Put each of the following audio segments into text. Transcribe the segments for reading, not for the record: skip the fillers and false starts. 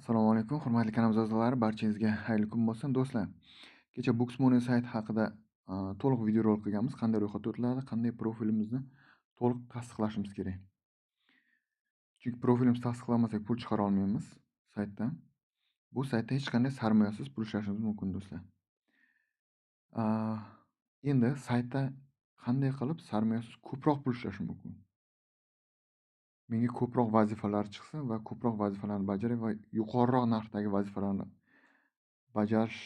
Assalomu alaykum, hurmatli kanal a'zolari, barchangizga xayrli kun bo'lsin do'stlar. Kecha Books Money sayti haqida to'liq videorolik qilganmiz. Qanday ro'yxatga o'tiladi, qanday profilimizni to'liq tasdiqlashimiz kerak. Chunki profilimiz tasdiqlamasak pul chiqara olmaymiz saytdan. Bu saytda hech qanday sarmoyasiz pul ishlashingiz mumkin do'stlar. Endi saytda qanday qilib sarmoyasiz ko'proq pul ishlash mumkin? Menga ko'proq vazifalar chiqsin va ko'proq vazifalarni bajaray va yuqoriroq narxdagi vazifalarni bajarish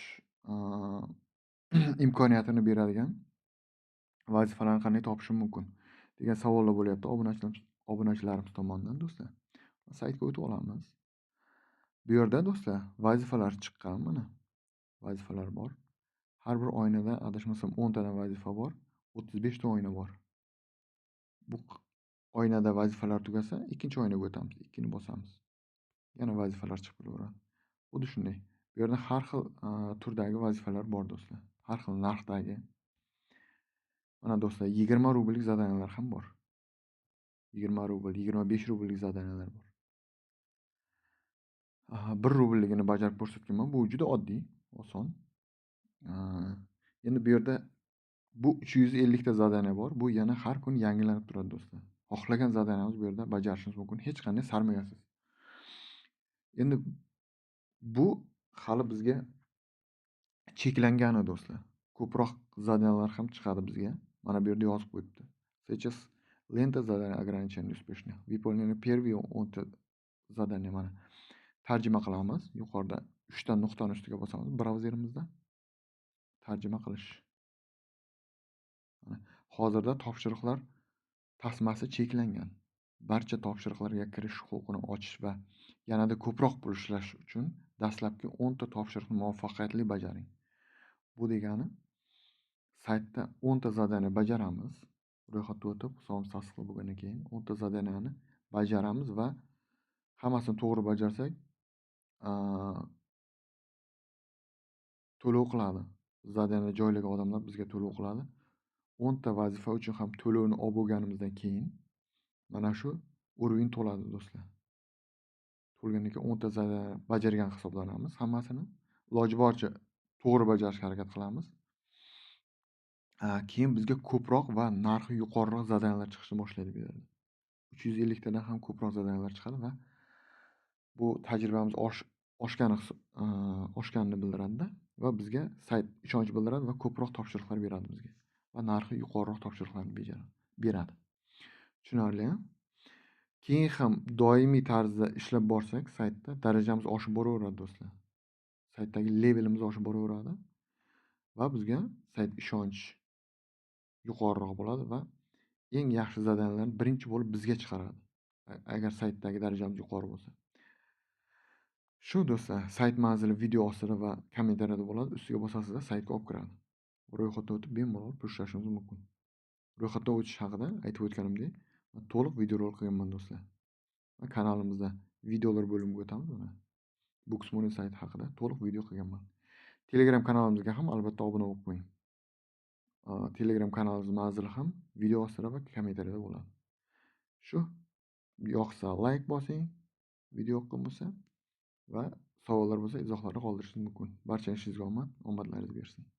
imkoniyatini beradigan vazifalarni qanday topishim mumkin degan savollar bo'lyapti obunachilarimiz tomonidan do'stlar. Saytga o'tib olamiz. Bu yerda do'stlar vazifalar chiqqan, mana vazifalar bor. Har bir oynada adashmasam 10 tadan vazifa bor, 35 ta oyna bor. Bu oynada vazifalar tugasa, ikkinchi oynaga o'tamiz, 2 ni bosamiz. Yana vazifalar chiqib kelaveradi. Xuddi shunday. Bu yerda har xil turdagi vazifalar bor do'stlar. Har xil narxdagi. Mana do'stlar 20 rubllik zadaniyalar ham bor. 20 rubl, 25 rubllik zadaniyalar bor. 1 rublligini bajarib ko'rsatganman. Bu juda oddiy, oson. Endi bu yerda bu 350 ta zadaniya bor. Bu yana har kun yangilanib turadi do'stlar. Xohlagan zadaniyamiz bu yerda bajarishingiz mumkin, hech qanday sarmoyasiz. Endi bu hali bizga cheklangani do'stlar. Ko'proq zadaniyalar ham chiqadi bizga. Mana bu yerda yozib qo'yibdi. Сейчас lenta задания ограничены успешно. Выполнены первые 10 zadaniya mana. Tarjima qilamiz. Yuqorida 3 ta nuqtani ustiga bosamiz brauzerimizda. Tarjima qilish. Hozirda topshiriqlar tasmasi cheklangan. Barcha topshiriqlarga kirish huquqini ochish va yanada ko'proq pul ishlash uchun dastlabki 10 ta topshiriqni muvaffaqiyatli bajaring. Bu degani saytda 10 ta zadaniya bajaramiz. Ro'yxatga o'tib, hisobimiz tasdiqlab bo'lgandan keyin 10 ta zadaniyani bajaramiz va hammasini to'g'ri bajarsak, to'lov qiladi. Zadaniya joylagan odamlar bizga to'lov qiladi. 10 ta vazifa uchun ham to'lovni olib bo'lganimizdan keyin mana shu уровень to'ladi do'stlar. To'lgandan keyin 10 ta zadaniya bajargan hisoblanamiz. Hammasini iloji boricha to'g'ri bajarishga harakat qilamiz. Keyin bizga ko'proq va narxi yuqoriroq zadaniyalar chiqishni boshlaydi bu yerda. 350 tadan ham ko'proq zadaniyalar chiqadi va bu tajribamiz oshganini bildiradi va bizga sayt ishonch bildiradi va ko'proq topshiriqlar beradi bizga va narxi yuqoriroq topshiriqlarni beradi. Tushunarli? Keyin ham doimiy tarzda ishlab borsak, saytda darajamiz oshib boraveradi do'stlar. Saytdagi levelimiz oshib boraveradi va bizga sayt ishonch yuqoriroq bo'ladi va eng yaxshi zadaniyalarni birinchi bo'lib bizga chiqaradi. Agar saytdagi darajamiz yuqori bo'lsa. Shu do'stlar, sayt manzili video ostida va kommentariyada bo'ladi. Ustiga bosasizlar, saytga olib kiradi. Ro'yxatdan o'tib bemalol pul ishlashingiz mumkin. Ro'yxatdan o'tish haqida aytib o'tganimdek, to'liq videorolik qilganman do'stlar. Va kanalimizda videolar bo'limiga o'tamiz mana. Books Money sayti haqida to'liq video qilganman. Telegram kanalimizga ham albatta obuna bo'lib qo'ying. Telegram kanalimiz manzili ham video ostida va kommentariyada bo'ladi. Shu yoqsa like bosing, video yoqqan bo'lsa va savollar bo'lsa izohlarda qoldirishingiz mumkin. Barcha ishingizga omad, omadlaringiz bersin.